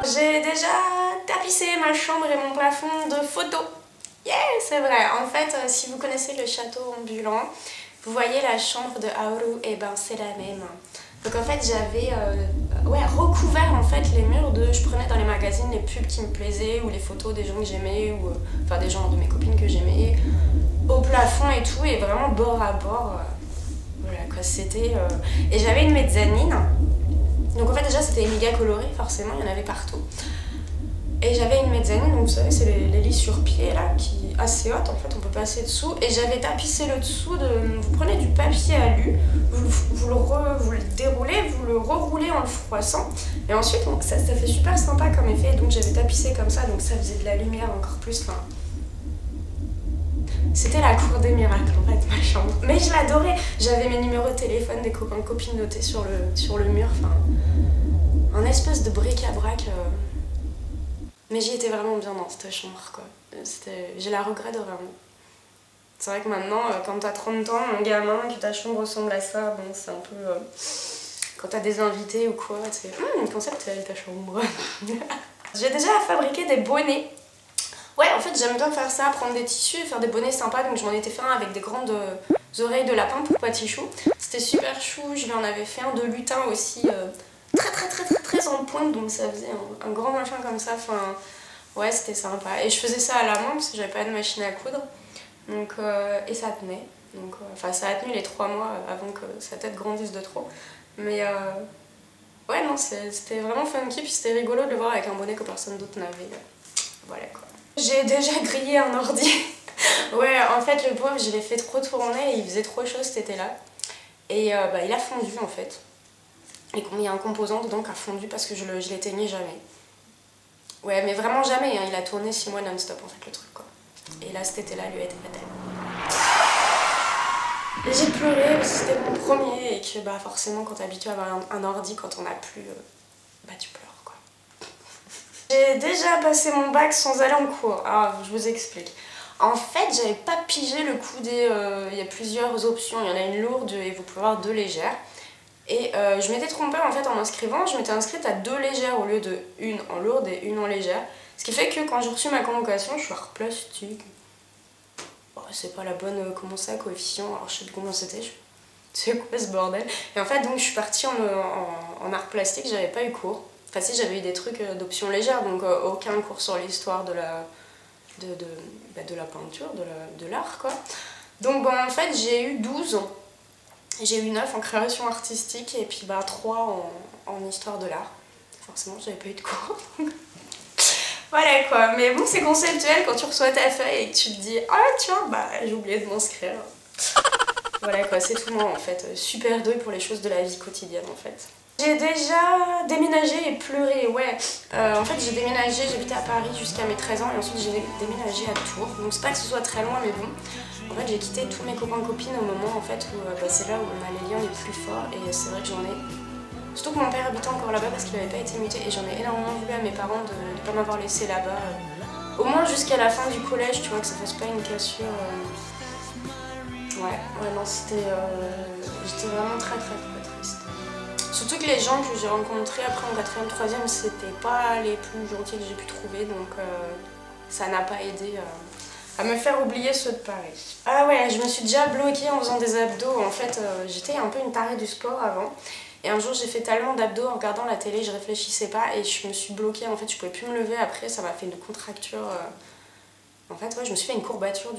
J'ai déjà tapissé ma chambre et mon plafond de photos. Yeah, c'est vrai. En fait, si vous connaissez le château ambulant, vous voyez la chambre de Haoru, et ben c'est la même. Donc en fait, j'avais recouvert en fait les murs de... Je prenais dans les magazines les pubs qui me plaisaient ou les photos des gens que j'aimais ou enfin des gens de mes copines que j'aimais au plafond et tout, et vraiment bord à bord. Voilà quoi, c'était... Et j'avais une mezzanine. Donc en fait déjà c'était méga coloré, forcément il y en avait partout. Et j'avais une mezzanine, donc vous savez c'est les lits sur pied là, qui assez haute en fait, on peut passer dessous. Et j'avais tapissé le dessous de... Vous prenez du papier alu, vous le déroulez, vous le reroulez en le froissant. Et ensuite donc, ça fait super sympa comme effet, donc j'avais tapissé comme ça, donc ça faisait de la lumière encore plus. Enfin, c'était la cour des miracles en fait, ma chambre. Mais je l'adorais, j'avais mes numéros de téléphone des copains copines notés sur le mur, enfin... Un espèce de bric-à-brac. Mais j'y étais vraiment bien dans cette chambre quoi. Je la regrette vraiment. C'est vrai que maintenant, quand t'as 30 ans, mon gamin, que ta chambre ressemble à ça, bon c'est un peu... quand t'as des invités ou quoi, tu sais... concept ta chambre. J'ai déjà fabriqué des bonnets. Ouais, en fait j'aime bien faire ça, prendre des tissus et faire des bonnets sympas. Donc je m'en étais fait un avec des grandes oreilles de lapin pour Patichou. C'était super chou, je lui en avais fait un de lutin aussi. Très en pointe, donc ça faisait un grand machin comme ça, enfin ouais c'était sympa. Et je faisais ça à la main parce que j'avais pas de machine à coudre, donc et ça tenait, donc enfin ça a tenu les 3 mois avant que sa tête grandisse de trop, mais ouais non c'était vraiment funky, puis c'était rigolo de le voir avec un bonnet que personne d'autre n'avait, voilà quoi. J'ai déjà grillé un ordi. Ouais en fait le pauvre je l'ai fait trop tourner et il faisait trop chaud cet été là, et il a fondu en fait. Et il y a un composant dedans qui a fondu parce que je l'éteignais jamais. Ouais, mais vraiment jamais, hein. Il a tourné 6 mois non-stop en fait le truc quoi. Et là cet été-là, lui a été fatal. Et j'ai pleuré parce que c'était mon premier et que bah forcément quand t'es habitué à avoir un ordi, quand on n'a plus, bah tu pleures quoi. J'ai déjà passé mon bac sans aller en cours. Ah, je vous explique. En fait, j'avais pas pigé le coup des... il y a plusieurs options, il y en a une lourde et vous pouvez avoir 2 légères. Et je m'étais trompée en fait en m'inscrivant, je m'étais inscrite à 2 légères au lieu de une en lourde et une en légère. Ce qui fait que quand j'ai reçu ma convocation, je suis hors plastique. Oh, c'est pas la bonne, comment ça, coefficient, alors je sais plus comment c'était, c'est quoi ce bordel. Et en fait donc je suis partie en art plastique, j'avais pas eu cours. Enfin si, j'avais eu des trucs d'options légères, donc aucun cours sur l'histoire de la peinture, de l'art quoi. Donc bon en fait j'ai eu 12 ans. J'ai eu 9 en création artistique et puis 3 en histoire de l'art. Forcément, j'avais pas eu de cours. Voilà quoi, mais bon, c'est conceptuel quand tu reçois ta feuille et que tu te dis ah tiens, j'ai oublié de m'inscrire. Voilà quoi, c'est tout moi en fait. Super douée pour les choses de la vie quotidienne en fait. J'ai déjà déménagé et pleuré, ouais. En fait, j'ai déménagé, j'habitais à Paris jusqu'à mes 13 ans et ensuite j'ai déménagé à Tours. Donc c'est pas que ce soit très loin, mais bon. En fait, j'ai quitté tous mes copains copines au moment en fait où c'est là où on a les liens les plus forts, et c'est vrai que j'en ai... Surtout que mon père habitait encore là-bas parce qu'il n'avait pas été muté, et j'en ai énormément voulu à mes parents de ne pas m'avoir laissé là-bas. Au moins jusqu'à la fin du collège, tu vois, que ça fasse pas une cassure. Ouais, non, c'était... J'étais vraiment très triste. Surtout que les gens que j'ai rencontrés après en 4ème, 3ème, c'était pas les plus gentils que j'ai pu trouver, donc ça n'a pas aidé à me faire oublier ceux de Paris. Ah ouais, je me suis déjà bloquée en faisant des abdos. En fait, j'étais un peu une tarée du sport avant. Et un jour, j'ai fait tellement d'abdos en regardant la télé, je réfléchissais pas et je me suis bloquée. En fait, je pouvais plus me lever après, ça m'a fait une contracture. En fait, ouais, je me suis fait une courbature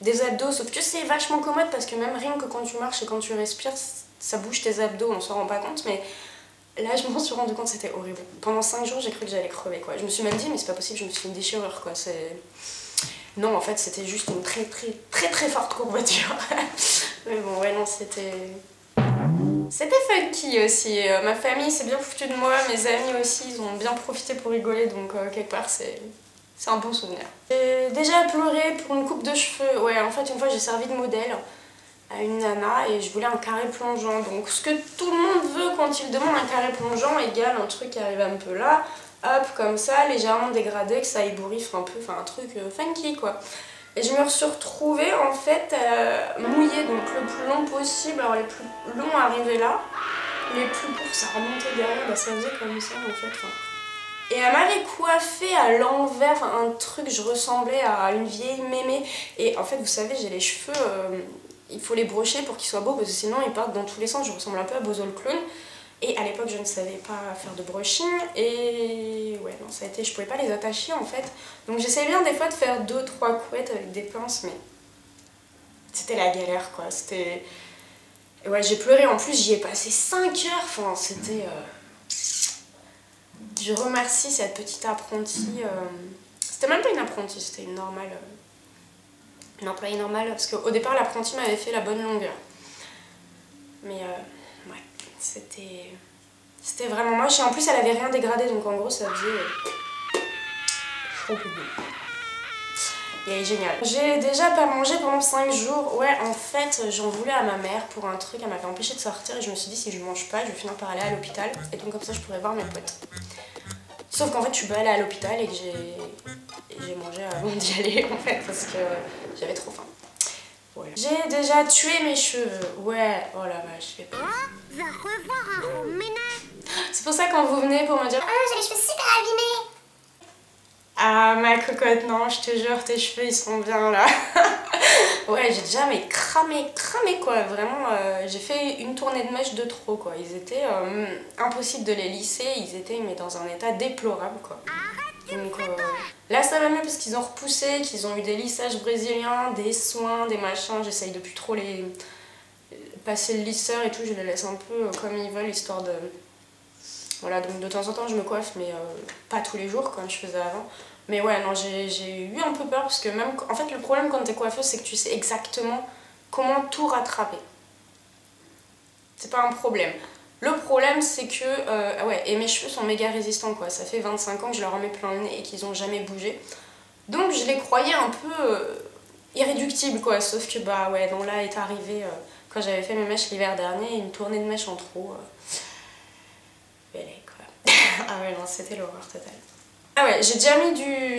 des abdos. Sauf que c'est vachement commode parce que même rien que quand tu marches et quand tu respires, ça bouge tes abdos, on s'en rend pas compte. Mais là, je m'en suis rendu compte, c'était horrible. Pendant 5 jours, j'ai cru que j'allais crever, quoi. Je me suis même dit, mais c'est pas possible, je me suis fait une déchirure, quoi. Non, en fait, c'était juste une très forte courbature. Mais bon, ouais, non, c'était funky aussi. Ma famille s'est bien foutue de moi, mes amis aussi, ils ont bien profité pour rigoler, donc quelque part, c'est un bon souvenir. J'ai déjà pleuré pour une coupe de cheveux. Ouais, en fait, une fois, j'ai servi de modèle à une nana et je voulais un carré plongeant. Donc, ce que tout le monde veut quand il demande un carré plongeant égale un truc qui arrive un peu là, hop, comme ça, légèrement dégradé, que ça ébouriffe un peu, enfin un truc funky quoi. Et je me suis retrouvée en fait mouillée, donc le plus long possible. Alors les plus longs arrivaient là, les plus courts ça remontait derrière, ça faisait comme ça en fait. Enfin, Et elle m'avait coiffée à l'envers, enfin, un truc, je ressemblais à une vieille mémé. Et en fait, vous savez, j'ai les cheveux, il faut les brocher pour qu'ils soient beaux parce que sinon ils partent dans tous les sens. Je ressemble un peu à Bozo le clown. Et à l'époque, je ne savais pas faire de brushing. Et ouais, non, ça a été, je pouvais pas les attacher en fait. Donc j'essayais bien des fois de faire 2-3 couettes avec des pinces, mais c'était la galère quoi. C'était. Ouais, j'ai pleuré. En plus, j'y ai passé 5 heures. Enfin, c'était. Je remercie cette petite apprentie. C'était même pas une apprentie, c'était une normale. Une employée normale. Parce qu'au départ, l'apprenti m'avait fait la bonne longueur. Mais ouais, c'était vraiment moche. Et en plus, elle avait rien dégradé. Donc en gros, ça faisait. Elle est géniale. J'ai déjà pas mangé pendant 5 jours. Ouais, en fait, j'en voulais à ma mère pour un truc. Elle m'avait empêché de sortir. Et je me suis dit, si je mange pas, je vais finir par aller à l'hôpital. Et donc, comme ça, je pourrais voir mes potes. Sauf qu'en fait je suis pas allée à l'hôpital et que j'ai mangé avant d'y aller en fait parce que j'avais trop faim. Ouais. J'ai déjà tué mes cheveux. Ouais, oh la vache, je fais pas. C'est pour ça quand vous venez pour me dire j'ai les cheveux super abîmés. Ah ma cocotte, non, je te jure, tes cheveux ils sont bien là. Ouais, j'ai déjà mais cramé quoi, vraiment, j'ai fait une tournée de mèche de trop quoi, ils étaient impossible de les lisser, ils étaient mais dans un état déplorable quoi. Donc là ça va mieux parce qu'ils ont repoussé, qu'ils ont eu des lissages brésiliens, des soins, des machins, j'essaye de plus trop les passer le lisseur et tout, je les laisse un peu comme ils veulent histoire de... Voilà, donc de temps en temps je me coiffe mais pas tous les jours comme je faisais avant. Mais ouais, non, j'ai eu un peu peur parce que même... En fait, le problème quand t'es coiffeuse, c'est que tu sais exactement comment tout rattraper. C'est pas un problème. Le problème, c'est que... ouais, et mes cheveux sont méga résistants, quoi. Ça fait 25 ans que je leur en mets plein le nez et qu'ils ont jamais bougé. Donc, je les croyais un peu irréductibles, quoi. Sauf que, bah ouais, non, là est arrivé... quand j'avais fait mes mèches l'hiver dernier, une tournée de mèches en trop. Belle, quoi. Ah ouais, non, c'était l'horreur totale. Ah ouais, je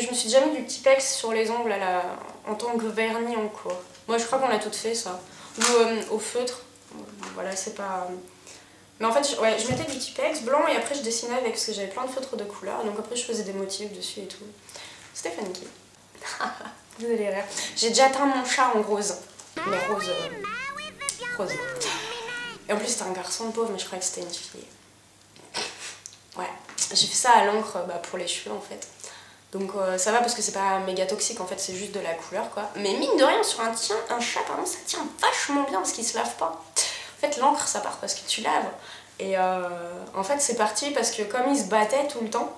me suis déjà mis du Tipex sur les ongles en tant que vernis en cours. Moi je crois qu'on a toutes fait ça. Ou au feutre, voilà c'est pas... Mais en fait, ouais, je mettais du Tipex blanc et après je dessinais avec parce que j'avais plein de feutres de couleurs. Donc après je faisais des motifs dessus et tout. C'était funky. Vous allez rire. J'ai déjà teint mon chat en rose. Mais rose... rose. Et en plus c'était un garçon pauvre mais je croyais que c'était une fille. Ouais, j'ai fait ça à l'encre pour les cheveux en fait. Donc ça va parce que c'est pas méga toxique en fait, c'est juste de la couleur quoi. Mais mine de rien sur un chat pardon, ça tient vachement bien parce qu'il se lave pas. En fait l'encre ça part parce que tu laves. Et en fait c'est parti parce que comme il se battait tout le temps.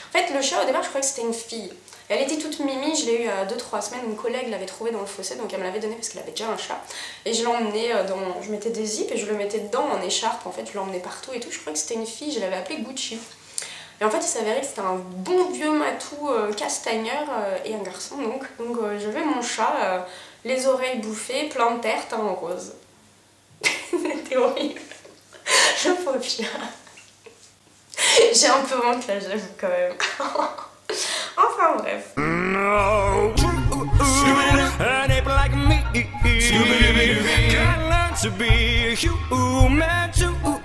En fait le chat au départ je croyais que c'était une fille. Elle était toute mimi, je l'ai eu il y a 2-3 semaines, une collègue l'avait trouvée dans le fossé, donc elle me l'avait donné parce qu'elle avait déjà un chat. Et je l'emmenais dans... Je mettais des zips et je le mettais dedans en écharpe, en fait je l'emmenais partout et tout, je croyais que c'était une fille, je l'avais appelée Gucci. Et en fait il s'avérait que c'était un bon vieux matou castagneur et un garçon donc. Donc j'avais mon chat, les oreilles bouffées, plein de terre, teint en rose. C'était horrible. Je pauvre chat. J'ai un peu honte là, j'avoue quand même. Enfin bref. No. An ape like me. Gotta learn to be human too.